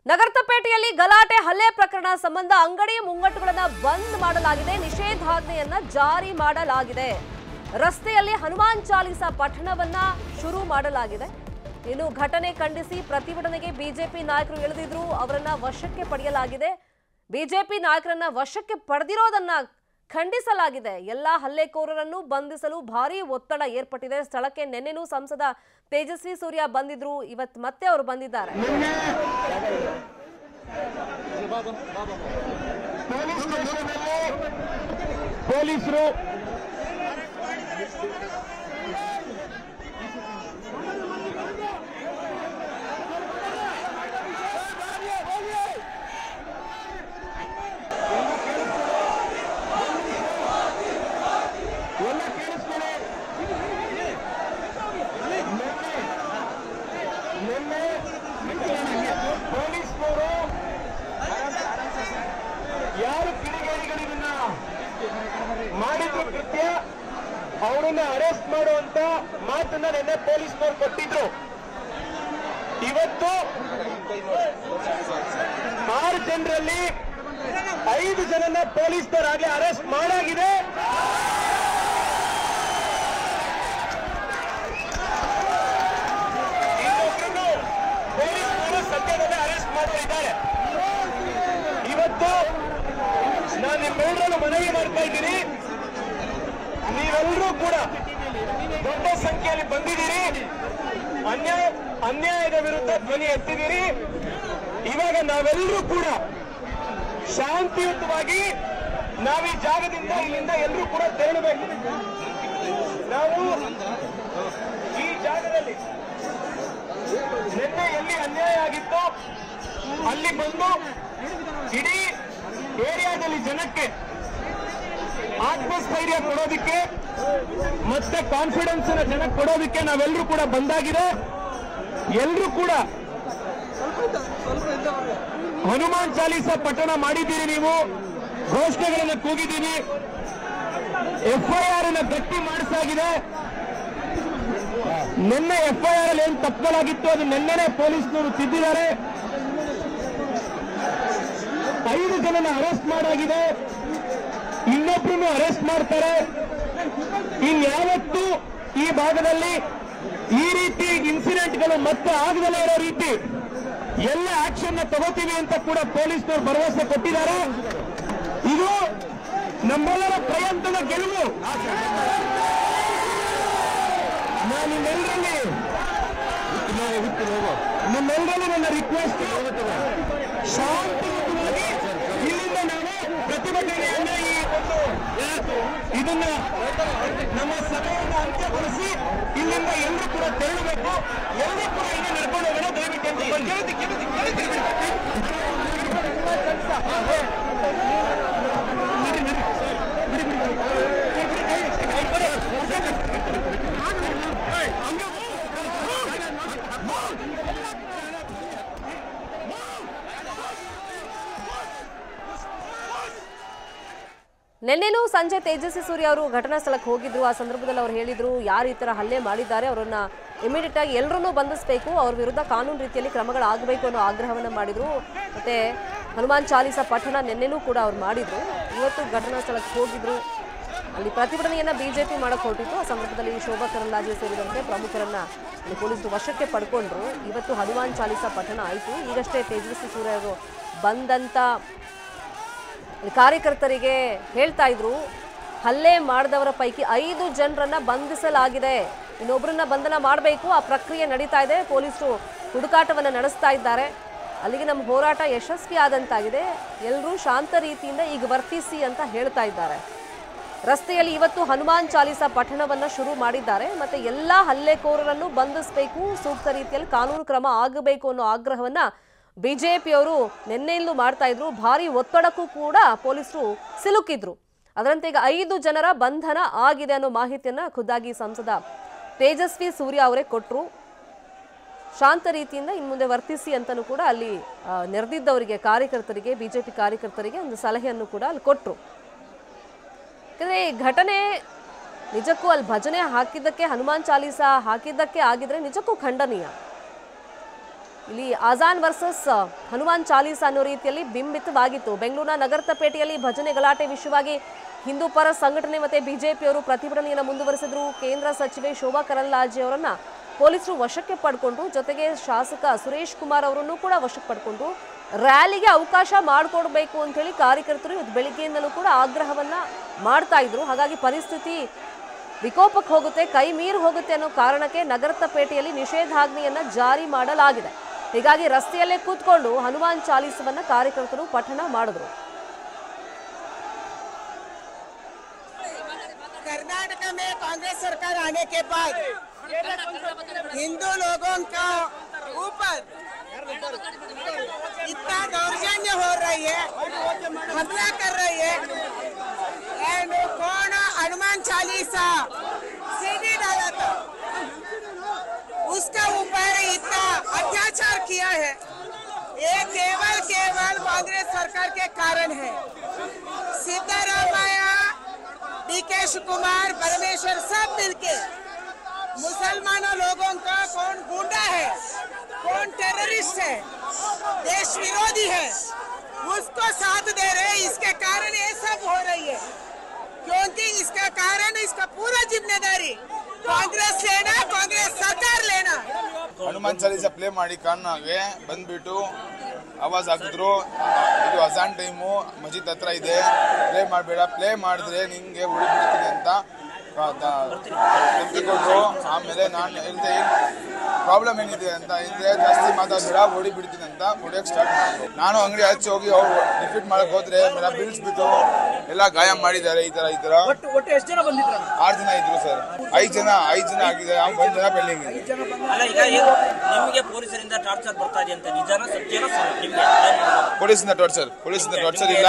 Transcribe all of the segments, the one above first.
ನಗರತಪೇಟೆಯಲ್ಲಿ ಗಲಾಟೆ ಹಲ್ಲೆ ಪ್ರಕರಣ ಸಂಬಂಧ ಅಂಗಡಿ ಮುಂಗಟ್ಟುಗಳನ್ನು ಬಂದ್ ಮಾಡಲಾಗಿದೆ, ನಿಷೇಧಾಜ್ಞೆಯನ್ನ ಜಾರಿ ಮಾಡಲಾಗಿದೆ. ರಸ್ತೆಯಲ್ಲಿ ಹನುಮಾನ್ ಚಾಲೀಸಾ ಪಠಣವನ್ನ ಶುರು ಮಾಡಲಾಗಿದೆ. ಇನ್ನು ಘಟನೆ ಖಂಡಿಸಿ ಪ್ರತಿಭಟನೆಗೆ ಬಿಜೆಪಿ ನಾಯಕರು ಇಳಿದಿದ್ರು, ಅವರನ್ನ ವಶಕ್ಕೆ ಪಡೆಯಲಾಗಿದೆ. ಬಿಜೆಪಿ ನಾಯಕರನ್ನ ವಶಕ್ಕೆ ಪಡೆದಿರೋದನ್ನ ಖಂಡಿಸಲಾಗಿದೆ. ಎಲ್ಲಾ ಹಲ್ಲೆಕೋರರನ್ನು ಬಂಧಿಸಲು ಭಾರೀ ಒತ್ತಡ ಏರ್ಪಟ್ಟಿದೆ. ಸ್ಥಳಕ್ಕೆ ನಿನ್ನೆನೂ ಸಂಸದ ತೇಜಸ್ವಿ ಸೂರ್ಯ ಬಂದಿದ್ರು, ಇವತ್ತು ಮತ್ತೆ ಅವರು ಬಂದಿದ್ದಾರೆ. ಪೊಲೀಸರು ಯಾರು ಕಿಡಿಗೇಡಿಗಳಿಂದ ಮಾಡಿದ್ರು ಕೃತ್ಯ ಅವರನ್ನ ಅರೆಸ್ಟ್ ಮಾಡುವಂತ ಮಾತನ್ನ ನಿನ್ನೆ ಪೊಲೀಸ್ನವರು ಕೊಟ್ಟಿದ್ರು. ಇವತ್ತು 6 ಜನರಲ್ಲಿ 5 ಜನನ್ನ ಪೊಲೀಸ್ನವರಾಗಲೇ ಅರೆಸ್ಟ್ ಮಾಡಾಗಿದೆ. ಇನ್ನೊಬ್ಬರನ್ನು ಪೊಲೀಸ್ನವರು ಸದ್ಯದಲ್ಲೇ ಅರೆಸ್ಟ್ ಮಾಡಿದ್ದಾರೆ. ಇವತ್ತು ನಾನು ನಿಮ್ಮೆಲ್ಲರನ್ನು ಮನವಿ ಮಾಡ್ತಾ ಇದ್ದೀನಿ, ನೀವೆಲ್ಲರೂ ಕೂಡ ದೊಡ್ಡ ಸಂಖ್ಯೆಯಲ್ಲಿ ಬಂದಿದ್ದೀರಿ, ಅನ್ಯಾಯದ ವಿರುದ್ಧ ಧ್ವನಿ ಎತ್ತಿದ್ದೀರಿ. ಇವಾಗ ನಾವೆಲ್ಲರೂ ಕೂಡ ಶಾಂತಿಯುತವಾಗಿ ನಾವು ಈ ಜಾಗದಿಂದ ಇಲ್ಲಿಂದ ಎಲ್ಲರೂ ಕೂಡ ತೆರಳಬೇಕು. ನಾವು ಈ ಜಾಗದಲ್ಲಿ ನಿನ್ನೆ ಎಲ್ಲಿ ಅನ್ಯಾಯ ಆಗಿತ್ತು ಅಲ್ಲಿ ಬಂದು ಇಡೀ ಏರಿಯಾದಲ್ಲಿ ಜನಕ್ಕೆ ಆತ್ಮಸ್ಥೈರ್ಯ ಕೊಡೋದಕ್ಕೆ ಮತ್ತೆ ಕಾನ್ಫಿಡೆನ್ಸ್ ಜನಕ್ಕೆ ಕೊಡೋದಕ್ಕೆ ನಾವೆಲ್ಲರೂ ಕೂಡ ಬಂದಾಗಿದೆ. ಎಲ್ಲರೂ ಕೂಡ ಹನುಮಾನ್ ಚಾಲೀಸಾ ಪಠಣ ಮಾಡಿದ್ದೀರಿ, ನೀವು ಘೋಷಣೆಗಳನ್ನು ಕೂಗಿದ್ದೀರಿ, FIR ಅನ್ನು ಗಟ್ಟಿ ಮಾಡಿಸಾಗಿದೆ. ನಿನ್ನೆ FIR ಅಲ್ಲಿ ಏನು ತಪ್ಪಲಾಗಿತ್ತು ಅದು ನಿನ್ನೆನೆ ಪೊಲೀಸ್ನವರು ತಿದ್ದಿದ್ದಾರೆ. 5 ಜನನ ಅರೆಸ್ಟ್ ಮಾಡಾಗಿದೆ, ಇನ್ನೊಬ್ಬರನ್ನು ಅರೆಸ್ಟ್ ಮಾಡ್ತಾರೆ. ಇನ್ಯಾವತ್ತೂ ಈ ಭಾಗದಲ್ಲಿ ಈ ರೀತಿ ಇನ್ಸಿಡೆಂಟ್ಗಳು ಮತ್ತೆ ಆಗದಲ್ಲೇ ಇರೋ ರೀತಿ ಎಲ್ಲ ಆಕ್ಷನ್ ತಗೋತೀವಿ ಅಂತ ಕೂಡ ಪೊಲೀಸ್ನವರು ಭರವಸೆ ಕೊಟ್ಟಿದ್ದಾರೆ. ಇದು ನಮ್ಮೆಲ್ಲರ ಪ್ರಯತ್ನದ ಗೆಲುವು. ನಾನು ನಿಮ್ಮೆಲ್ಲರಲ್ಲಿ ನನ್ನ ರಿಕ್ವೆಸ್ಟ್, ಶಾಂತಿಯುತವಾಗಿ ಇಲ್ಲಿಂದ ನಾವು ಪ್ರತಿಭಟನೆಯನ್ನ ಇದನ್ನ ನಮ್ಮ ಸಭೆಯನ್ನು ಅಂತ್ಯಗೊಳಿಸಿ ಇಲ್ಲಿಂದ ಎಲ್ಲರೂ ಕೂಡ ತೆರಳಬೇಕು. ಎಲ್ಲರೂ ಕೂಡ ಇಲ್ಲಿ ನಡ್ಕೊಂಡು ಹೋಗೋಣ. ನಿನ್ನೆನೂ ಸಂಜೆ ತೇಜಸ್ವಿ ಸೂರ್ಯ ಅವರು ಘಟನಾ ಸ್ಥಳಕ್ಕೆ ಹೋಗಿದ್ರು. ಆ ಸಂದರ್ಭದಲ್ಲಿ ಅವರು ಹೇಳಿದ್ರು, ಯಾರು ಈ ತರ ಹಲ್ಲೆ ಮಾಡಿದ್ದಾರೆ ಅವರನ್ನ ಇಮಿಡಿಯೇಟ್ ಆಗಿ ಎಲ್ಲರನ್ನೂ ಬಂಧಿಸಬೇಕು, ಅವ್ರ ವಿರುದ್ಧ ಕಾನೂನು ರೀತಿಯಲ್ಲಿ ಕ್ರಮಗಳಾಗಬೇಕು ಅನ್ನೋ ಆಗ್ರಹವನ್ನ ಮಾಡಿದ್ರು. ಮತ್ತೆ ಹನುಮಾನ್ ಚಾಲೀಸಾ ಪಠಣ ನಿನ್ನೆನೂ ಕೂಡ ಅವ್ರು ಮಾಡಿದ್ರು. ಇವತ್ತು ಘಟನಾ ಸ್ಥಳಕ್ಕೆ ಹೋಗಿದ್ರು, ಅಲ್ಲಿ ಪ್ರತಿಭಟನೆಯನ್ನ ಬಿಜೆಪಿ ಮಾಡಕ್ ಹೊರಟಿತ್ತು. ಆ ಸಂದರ್ಭದಲ್ಲಿ ಶೋಭಾ ಕರಂದ್ಲಾಜೆ ಸೇರಿದಂತೆ ಪ್ರಮುಖರನ್ನ ಪೊಲೀಸರು ವಶಕ್ಕೆ ಪಡ್ಕೊಂಡ್ರು. ಇವತ್ತು ಹನುಮಾನ್ ಚಾಲೀಸಾ ಪಠಣ ಆಯಿತು. ಈಗಷ್ಟೇ ತೇಜಸ್ವಿ ಸೂರ್ಯ ಅವರು ಬಂದಂತ ಕಾರ್ಯಕರ್ತರಿಗೆ ಹೇಳ್ತಾ ಇದ್ರು, ಹಲ್ಲೆ ಮಾಡಿದವರ ಪೈಕಿ 5 ಜನರನ್ನ ಬಂಧಿಸಲಾಗಿದೆ, ಇನ್ನೊಬ್ಬರನ್ನ ಬಂಧನ ಮಾಡಬೇಕು, ಆ ಪ್ರಕ್ರಿಯೆ ನಡೀತಾ ಇದೆ, ಪೊಲೀಸರು ಹುಡುಕಾಟವನ್ನು ನಡೆಸ್ತಾ ಇದ್ದಾರೆ. ಅಲ್ಲಿಗೆ ನಮ್ಮ ಹೋರಾಟ ಯಶಸ್ವಿ ಆದಂತಾಗಿದೆ, ಎಲ್ಲರೂ ಶಾಂತ ರೀತಿಯಿಂದ ಈಗ ವರ್ತಿಸಿ ಅಂತ ಹೇಳ್ತಾ ಇದ್ದಾರೆ. ರಸ್ತೆಯಲ್ಲಿ ಇವತ್ತು ಹನುಮಾನ್ ಚಾಲೀಸಾ ಪಠಣವನ್ನ ಶುರು ಮಾಡಿದ್ದಾರೆ. ಮತ್ತೆ ಎಲ್ಲಾ ಹಲ್ಲೆಕೋರರನ್ನು ಬಂಧಿಸಬೇಕು, ಸೂಕ್ತ ರೀತಿಯಲ್ಲಿ ಕಾನೂನು ಕ್ರಮ ಆಗಬೇಕು ಅನ್ನೋ ಆಗ್ರಹವನ್ನ ಬಿಜೆಪಿಯವರು ನಿನ್ನೆಯಲ್ಲೂ ಮಾಡ್ತಾ ಇದ್ರು. ಭಾರಿ ಒತ್ತಡಕ್ಕೂ ಕೂಡ ಪೊಲೀಸರು ಸಿಲುಕಿದ್ರು. ಅದರಂತೆ ಈಗ 5 ಜನರ ಬಂಧನ ಆಗಿದೆ ಅನ್ನೋ ಮಾಹಿತಿಯನ್ನ ಖುದ್ದಾಗಿ ಸಂಸದ ತೇಜಸ್ವಿ ಸೂರ್ಯ ಅವರೇ ಕೊಟ್ಟರು. ಶಾಂತ ರೀತಿಯಿಂದ ಇನ್ನು ಮುಂದೆ ವರ್ತಿಸಿ ಅಂತಲೂ ಕೂಡ ಅಲ್ಲಿ ನೆರೆದಿದ್ದವರಿಗೆ, ಕಾರ್ಯಕರ್ತರಿಗೆ, ಬಿಜೆಪಿ ಕಾರ್ಯಕರ್ತರಿಗೆ ಒಂದು ಸಲಹೆಯನ್ನು ಕೂಡ ಅಲ್ಲಿ ಕೊಟ್ಟರು. ಯಾಕಂದ್ರೆ ಈ ಘಟನೆ ನಿಜಕ್ಕೂ ಅಲ್ಲಿ ಭಜನೆ ಹಾಕಿದ್ದಕ್ಕೆ, ಹನುಮಾನ್ ಚಾಲೀಸಾ ಹಾಕಿದ್ದಕ್ಕೆ ಆಗಿದ್ರೆ ನಿಜಕ್ಕೂ ಖಂಡನೀಯ. ಇಲ್ಲಿ ಆಜಾನ್ ವರ್ಸಸ್ ಹನುಮಾನ್ ಚಾಲೀಸ್ ಅನ್ನೋ ರೀತಿಯಲ್ಲಿ ಬಿಂಬಿತವಾಗಿತ್ತು. ಬೆಂಗಳೂರಿನ ನಗರತಪೇಟೆಯಲ್ಲಿ ಭಜನೆ ಗಲಾಟೆ ವಿಷಯವಾಗಿ ಹಿಂದೂ ಪರ ಸಂಘಟನೆ ಮತ್ತೆ ಬಿಜೆಪಿಯವರು ಪ್ರತಿಭಟನೆಯನ್ನು ಮುಂದುವರೆಸಿದ್ರು. ಕೇಂದ್ರ ಸಚಿವೆ ಶೋಭಾ ಕರಂದ್ಲಾಜೆ ಅವರನ್ನ ಪೊಲೀಸರು ವಶಕ್ಕೆ ಪಡ್ಕೊಂಡು, ಜೊತೆಗೆ ಶಾಸಕ ಸುರೇಶ್ ಕುಮಾರ್ ಅವರನ್ನು ಕೂಡ ವಶಕ್ಕೆ ಪಡ್ಕೊಂಡು ರ್ಯಾಲಿಗೆ ಅವಕಾಶ ಮಾಡಿಕೊಡ್ಬೇಕು ಅಂತ ಹೇಳಿ ಕಾರ್ಯಕರ್ತರು ಇವತ್ತು ಬೆಳಿಗ್ಗೆಯಿಂದಲೂ ಕೂಡ ಆಗ್ರಹವನ್ನ ಮಾಡ್ತಾ ಇದ್ರು. ಹಾಗಾಗಿ ಪರಿಸ್ಥಿತಿ ವಿಕೋಪಕ್ಕೆ ಹೋಗುತ್ತೆ, ಕೈ ಮೀರಿ ಹೋಗುತ್ತೆ ಅನ್ನೋ ಕಾರಣಕ್ಕೆ ನಗರತಪೇಟೆಯಲ್ಲಿ ನಿಷೇಧಾಜ್ಞೆಯನ್ನ ಜಾರಿ ಮಾಡಲಾಗಿದೆ. ಹೀಗಾಗಿ ರಸ್ತೆಯಲ್ಲೇ ಕೂತ್ಕೊಂಡು ಹನುಮಾನ್ ಚಾಲೀಸವನ್ನ ಕಾರ್ಯಕರ್ತರು ಪಠಣ ಮಾಡಿದ್ರು. कर्नाटक में कांग्रेस सरकार आने के बाद हिंदू लोगों का ऊपर इतना दौर्जन्य हो रही है, हमला कर रही है। एंड कौन हनुमान चालीसा सीडी डाला था, उसका ऊपर इतना अत्याचार किया है। ये केवल कांग्रेस सरकार के कारण है। सिद्धरामैया, डीके कुमार, परमेश्वर सब मिलके मुसलमानों लोगों का कौन गुंडा है, कौन टेररिस्ट है, देश विरोधी है, उसको साथ दे रहे। इसके कारण ये सब हो रही है, क्योंकि इसका कारण, इसका पूरा जिम्मेदारी कांग्रेस लेना, कांग्रेस सरकार लेना। हनुमान चालीसा प्ले ಮಾಡಿ ಕಾರಣಕ್ಕೆ ಬಂದ್ಬಿಟ್ಟು ಆವಾಜ್ ಹಾಕಿದ್ರು. ಇದು ಅಜಾನ್ ಟೈಮು, ಮಸ್ಜಿದ್ ಹತ್ರ ಇದೆ, ಪ್ಲೇ ಮಾಡಬೇಡ, ಪ್ಲೇ ಮಾಡಿದ್ರೆ ನಿಂಗೆ ಹೊಡಿಬಿಡ್ತೀನಿ ಅಂತ ಧಮಕಿ ಕೊಟ್ಟರು. ಆಮೇಲೆ ನಾನು ಹೇಳಿದೆ ಪ್ರಾಬ್ಲಮ್ ಏನಿದೆ ಅಂತ ಇದ್ರೆ ಜಾಸ್ತಿ ಮಾತಾಡಬೇಡ, ಹೊಡಿಬಿಡ್ತೀನಿ ಅಂತ ಹೊಡಿಯೋಕೆ ಸ್ಟಾರ್ಟ್ ಮಾಡಿದ್ರು. ನಾನು ಅಂಗಡಿ ಹಚ್ಚಿ ಹೋಗಿ ಅವ್ರು ರಿಪೀಟ್ ಮಾಡಕ್ ಹೋದ್ರೆ ಬೀಳ್ಸ್ಬಿಟ್ಟು ಎಲ್ಲ ಗಾಯ ಮಾಡಿದ್ದಾರೆ. ಈ ತರ 6 ಜನ ಬಂದಿದ್ರು. 6 ಜನ ಇದ್ರು ಸರ್. 5 ಜನ ಆಗಿದೆ, 1 ಜನ ಪೆಂಡಿಂಗ್ ಇದೆ. ನಿಮಗೆ ಪೊಲೀಸರಿಂದ ಟಾರ್ಚರ್ ಬರ್ತಾ ಇದೆ ಅಂತ ನಿಜಾನ ಸತ್ಯನ ನಿಮಗೆ? ಪೊಲೀಸಿಂದ ಟಾರ್ಚರ್ ಇಲ್ಲ,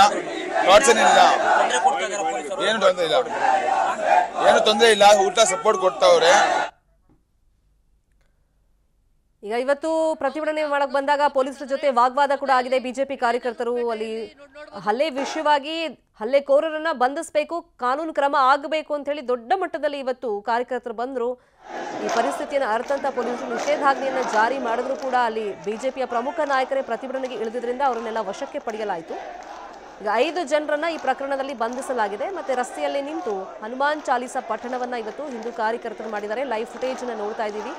ಏನು ತೊಂದರೆ ಇಲ್ಲ, ಉಲ್ಟಾ ಸಪೋರ್ಟ್ ಕೊಡ್ತಾವ್ರೆ. ಈಗ ಇವತ್ತು ಪ್ರತಿಭಟನೆ ಮಾಡಕ್ ಬಂದಾಗ ಪೊಲೀಸರ ಜೊತೆ ವಾಗ್ವಾದ ಕೂಡ ಆಗಿದೆ. ಬಿಜೆಪಿ ಕಾರ್ಯಕರ್ತರು ಅಲ್ಲಿ ಹಲ್ಲೆ ವಿಷಯವಾಗಿ ಹಲ್ಲೆಕೋರರನ್ನ ಬಂಧಿಸಬೇಕು, ಕಾನೂನು ಕ್ರಮ ಆಗಬೇಕು ಅಂತ ಹೇಳಿ ದೊಡ್ಡ ಮಟ್ಟದಲ್ಲಿ ಇವತ್ತು ಕಾರ್ಯಕರ್ತರು ಬಂದ್ರು. ಈ ಪರಿಸ್ಥಿತಿಯನ್ನು ಅರ್ಥಂತ ಪೊಲೀಸರು ನಿಷೇಧಾಜ್ಞೆಯನ್ನು ಜಾರಿ ಮಾಡಿದ್ರು ಕೂಡ ಅಲ್ಲಿ ಬಿಜೆಪಿಯ ಪ್ರಮುಖ ನಾಯಕರೇ ಪ್ರತಿಭಟನೆಗೆ ಇಳಿದಿದ್ರಿಂದ ಅವರನ್ನೆಲ್ಲ ವಶಕ್ಕೆ ಪಡೆಯಲಾಯಿತು. ಈಗ 5 ಜನರನ್ನ ಈ ಪ್ರಕರಣದಲ್ಲಿ ಬಂಧಿಸಲಾಗಿದೆ. ಮತ್ತೆ ರಸ್ತೆಯಲ್ಲಿ ನಿಂತು ಹನುಮಾನ್ ಚಾಲೀಸಾ ಪಠಣವನ್ನ ಇವತ್ತು ಹಿಂದೂ ಕಾರ್ಯಕರ್ತರು ಮಾಡಿದ್ದಾರೆ. ಲೈವ್ ಫುಟೇಜ್ ಅನ್ನ ನೋಡ್ತಾ ಇದ್ದೀವಿ.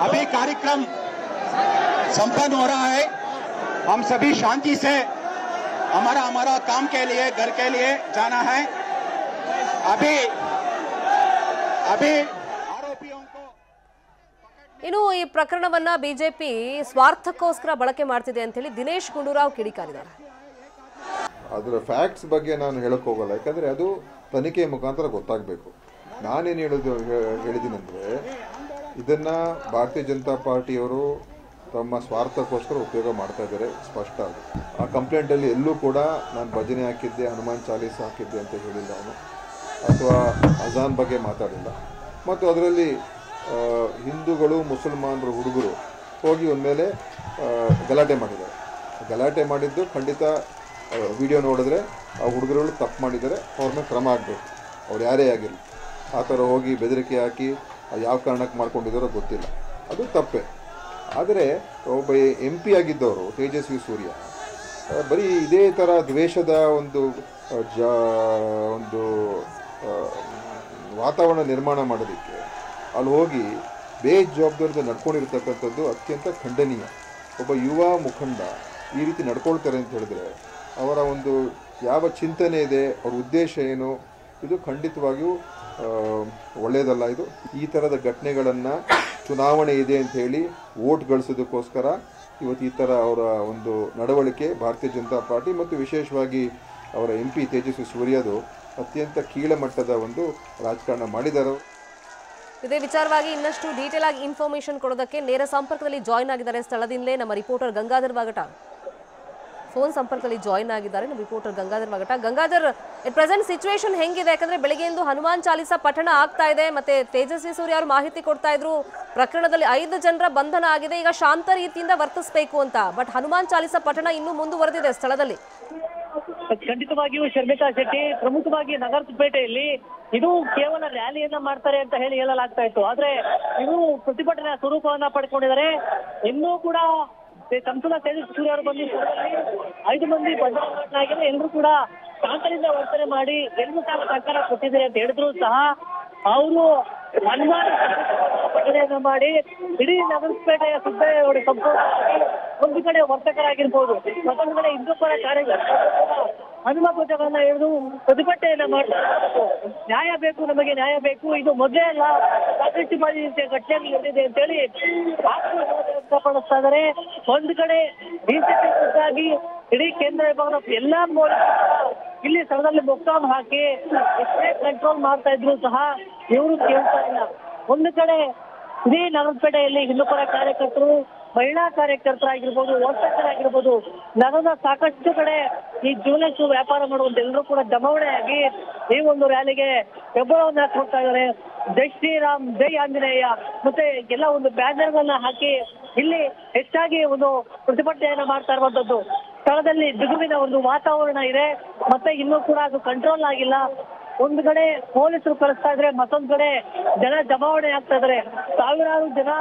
अभी कार्यक्रम संपन्न हो रहा है। हम सभी शांति से हमारा काम के लिए, घर के लिए जाना है। अभी आरोपियों को ಇನ್ನು ಈ ಪ್ರಕರಣವನ್ನ ಬಿಜೆಪಿ ಸ್ವಾರ್ಥಕ್ಕೋಸ್ಕರ ಬಳಕೆ ಮಾಡ್ತಿದೆ ಅಂತ ಹೇಳಿ ದಿನೇಶ್ ಗುಂಡೂರಾವ್ ಕಿಡಿಕಾರಿದ್ದಾರೆ. ಅದರ ಫ್ಯಾಕ್ಟ್ಸ್ ಬಗ್ಗೆ ನಾನು ಹೇಳಕ್ ಹೋಗಲ್ಲ, ಯಾಕಂದ್ರೆ ಅದು ತನಿಖೆ ಮುಖಾಂತರ ಗೊತ್ತಾಗಬೇಕು. ನಾನೇನು ಹೇಳಿದ್ದೀನಿ ಅಂದ್ರೆ ಇದನ್ನು ಭಾರತೀಯ ಜನತಾ ಪಾರ್ಟಿಯವರು ತಮ್ಮ ಸ್ವಾರ್ಥಕ್ಕೋಸ್ಕರ ಉಪಯೋಗ ಮಾಡ್ತಾ ಇದ್ದಾರೆ, ಸ್ಪಷ್ಟ ಅದು. ಆ ಕಂಪ್ಲೇಂಟಲ್ಲಿ ಎಲ್ಲೂ ಕೂಡ ನಾನು ಭಜನೆ ಹಾಕಿದ್ದೆ, ಹನುಮಾನ್ ಚಾಲೀಸ ಹಾಕಿದ್ದೆ ಅಂತ ಹೇಳಿಲ್ಲ ಅವನು, ಅಥವಾ ಅಜಾನ್ ಬಗ್ಗೆ ಮಾತಾಡಿಲ್ಲ. ಮತ್ತು ಅದರಲ್ಲಿ ಹಿಂದೂಗಳು ಮುಸಲ್ಮಾನರು ಹುಡುಗರು ಹೋಗಿ ಒಂದ್ಮೇಲೆ ಗಲಾಟೆ ಮಾಡಿದ್ದಾರೆ. ಗಲಾಟೆ ಮಾಡಿದ್ದು ಖಂಡಿತ ವಿಡಿಯೋ ನೋಡಿದ್ರೆ ಆ ಹುಡುಗರುಗಳು ತಪ್ಪು ಮಾಡಿದ್ದಾರೆ, ಅವ್ರ ಮೇಲೆ ಕ್ರಮ ಆಗಬೇಕು, ಅವ್ರು ಯಾರೇ ಆಗಿರಲಿ. ಆ ಥರ ಹೋಗಿ ಬೆದರಿಕೆ ಹಾಕಿ ಯಾವ ಕಾರಣಕ್ಕೆ ಮಾಡ್ಕೊಂಡಿದ್ದಾರೋ ಗೊತ್ತಿಲ್ಲ, ಅದು ತಪ್ಪೇ. ಆದರೆ ಒಬ್ಬ MP ಆಗಿದ್ದವರು ತೇಜಸ್ವಿ ಸೂರ್ಯ ಬರೀ ಇದೇ ಥರ ದ್ವೇಷದ ಒಂದು ವಾತಾವರಣ ನಿರ್ಮಾಣ ಮಾಡೋದಕ್ಕೆ ಅಲ್ಲಿ ಹೋಗಿ ಬೇಜವಾಬ್ದಾರಿಯಿಂದ ನಡ್ಕೊಂಡಿರ್ತಕ್ಕಂಥದ್ದು ಅತ್ಯಂತ ಖಂಡನೀಯ. ಒಬ್ಬ ಯುವ ಮುಖಂಡ ಈ ರೀತಿ ನಡ್ಕೊಳ್ತಾರೆ ಅಂತ ಹೇಳಿದ್ರೆ ಅವರ ಒಂದು ಯಾವ ಚಿಂತನೆ ಇದೆ, ಅವ್ರ ಉದ್ದೇಶ ಏನು, ಇದು ಖಂಡಿತವಾಗಿಯೂ ಒಳ್ಳೆಯದಲ್ಲ. ಇದು ಈ ಥರದ ಘಟನೆಗಳನ್ನು ಚುನಾವಣೆ ಇದೆ ಅಂತ ಹೇಳಿ ವೋಟ್ ಗಳಿಸೋದಕ್ಕೋಸ್ಕರ ಇವತ್ತು ಈ ಥರ ಅವರ ಒಂದು ನಡವಳಿಕೆ ಭಾರತೀಯ ಜನತಾ ಪಾರ್ಟಿ ಮತ್ತು ವಿಶೇಷವಾಗಿ ಅವರ MP ತೇಜಸ್ವಿ ಸೂರ್ಯದು ಅತ್ಯಂತ ಕೀಳಮಟ್ಟದ ಒಂದು ರಾಜಕಾರಣ ಮಾಡಿದ್ದಾರೆ. ಇದೇ ವಿಚಾರವಾಗಿ ಇನ್ನಷ್ಟು ಡೀಟೇಲ್ ಆಗಿ ಇನ್ಫಾರ್ಮೇಶನ್ ಕೊಡೋದಕ್ಕೆ ನೇರ ಸಂಪರ್ಕದಲ್ಲಿ ಜಾಯಿನ್ ಆಗಿದ್ದಾರೆ ಸ್ಥಳದಿಂದಲೇ ನಮ್ಮ ರಿಪೋರ್ಟರ್ ಗಂಗಾಧರ್ ವಾಗಟ. ಫೋನ್ ಸಂಪರ್ಕದಲ್ಲಿ ಜಾಯಿನ್ ಆಗಿದ್ದಾರೆ ನಮ್ಮ reporter Gangadhar ವಾಗಟ. Gangadhar, present situation ಹೆಂಗಿದೆ? ಯಾಕಂದ್ರೆ ಬೆಳಗ್ಗೆಯಿಂದ ಹನುಮಾನ್ ಚಾಲೀಸ ಪಠಣ ಆಗ್ತಾ ಇದೆ, ಮತ್ತೆ ತೇಜಸ್ವಿ ಸೂರ್ಯ ಅವರು ಮಾಹಿತಿ ಕೊಡ್ತಾ ಇದ್ರು ಪ್ರಕರಣದಲ್ಲಿ 5 ಜನರ ಬಂಧನ ಆಗಿದೆ, ಈಗ ಶಾಂತ ರೀತಿಯಿಂದ ವರ್ತಿಸಬೇಕು ಅಂತ. ಬಟ್ ಹನುಮಾನ್ ಚಾಲೀಸ ಪಠಣ ಇನ್ನೂ ಮುಂದುವರೆದಿದೆ ಸ್ಥಳದಲ್ಲಿ. ಖಂಡಿತವಾಗಿಯೂ ಶರ್ಮಿಕಾ ಶೆಟ್ಟಿ, ಪ್ರಮುಖವಾಗಿ ನಗರಪೇಟೆಯಲ್ಲಿ ಇದು ಕೇವಲ ರ್ಯಾಲಿಯನ್ನ ಮಾಡ್ತಾರೆ ಅಂತ ಹೇಳಲಾಗ್ತಾ ಇತ್ತು. ಆದ್ರೆ ಇದು ಪ್ರತಿಭಟನೆಯ ಸ್ವರೂಪವನ್ನ ಪಡ್ಕೊಂಡಿದ್ದಾರೆ. ಇನ್ನೂ ಕೂಡ ಸಂಸದ ತೇಜಸ್ವಿ ಸೂರ್ಯ ಅವರು ಬಂದು 5 ಮಂದಿ ಬಂಧನವಾಗಿದೆ. ಎಲ್ಲರೂ ಕೂಡ ಶಾಂತದಿಂದ ವರ್ತನೆ ಮಾಡಿ ಎಲ್ಲರೂ ಸಹ ಸರ್ಕಾರ ಕೊಟ್ಟಿದ್ದಾರೆ ಅಂತ ಹೇಳಿದ್ರು ಸಹ ಅವರು ಹನುಮಾನ ಪ್ರಕಟಣೆಯನ್ನ ಮಾಡಿ ಇಡೀ ನಗರಪೇಟೆಯ ಸುತ್ತ ಸಂಪೂರ್ಣವಾಗಿ ಒಂದು ಕಡೆ ವರ್ತಕರಾಗಿರ್ಬೋದು, ಮತ್ತೊಂದು ಕಡೆ ಹಿಂದೂಪರ ಕಾರ್ಯಕರ್ತರು ಹನುಮ ಧ್ವಜಗಳನ್ನ ಹಿಡಿದು ಪ್ರತಿಭಟನೆಯನ್ನ ಮಾಡ್ತಾರೆ. ನ್ಯಾಯ ಬೇಕು, ನಮಗೆ ನ್ಯಾಯ ಬೇಕು, ಇದು ಮೊದಲೇ ಅಲ್ಲ, ಸಾಕಷ್ಟು ಬಾರಿ ಘಟನೆ ನಡೆದಿದೆ ಅಂತೇಳಿ ವ್ಯಕ್ತಪಡಿಸ್ತಾ ಇದ್ದಾರೆ. ಒಂದು ಕಡೆ ಬಿಜೆಪಿ ಇಡೀ ಕೇಂದ್ರ ವಿಭಾಗದ ಎಲ್ಲಾ ಇಲ್ಲಿ ಸ್ಥಳದಲ್ಲಿ ಮೊಕ್ಕಾಂ ಹಾಕಿ ಕಂಟ್ರೋಲ್ ಮಾಡ್ತಾ ಇದ್ರು ಸಹ ಇವರು ಕೇಳ್ತಾ ಇಲ್ಲ. ಒಂದು ಕಡೆ ಇಡೀ ನಗರಪೇಟೆಯಲ್ಲಿ ಹಿಂದೂಪರ ಕಾರ್ಯಕರ್ತರು, ಮಹಿಳಾ ಕಾರ್ಯಕರ್ತರಾಗಿರ್ಬೋದು, ವರ್ತಕರಾಗಿರ್ಬೋದು, ನಗರದ ಸಾಕಷ್ಟು ಕಡೆ ಈ ಜ್ಯುವೆಲರ್ಸ್ ವ್ಯಾಪಾರ ಮಾಡುವಂತ ಎಲ್ಲರೂ ಕೂಡ ಜಮಾವಣೆಯಾಗಿ ಈ ಒಂದು ರ್ಯಾಲಿಗೆ ಬೆಂಬಲವನ್ನ ಕೊಡ್ತಾ ಇದ್ದಾರೆ. ಜೈ ಶ್ರೀರಾಮ್, ಜೈ ಆಂಜನೇಯ ಮತ್ತೆ ಎಲ್ಲ ಒಂದು ಬ್ಯಾನರ್ಗಳನ್ನ ಹಾಕಿ ಇಲ್ಲಿ ಹೆಚ್ಚಾಗಿ ಒಂದು ಪ್ರತಿಭಟನೆಯನ್ನ ಮಾಡ್ತಾ ಇರುವಂತದ್ದು. ಸ್ಥಳದಲ್ಲಿ ಬಿಗುವಿನ ಒಂದು ವಾತಾವರಣ ಇದೆ, ಮತ್ತೆ ಇನ್ನೂ ಕೂಡ ಅದು ಕಂಟ್ರೋಲ್ ಆಗಿಲ್ಲ. ಒಂದು ಕಡೆ ಪೊಲೀಸರು ಕಳಿಸ್ತಾ ಇದ್ರೆ, ಮತ್ತೊಂದು ಕಡೆ ಜನ ಜಮಾವಣೆ ಆಗ್ತಾ ಇದಾರೆ. ಸಾವಿರಾರು ಜನ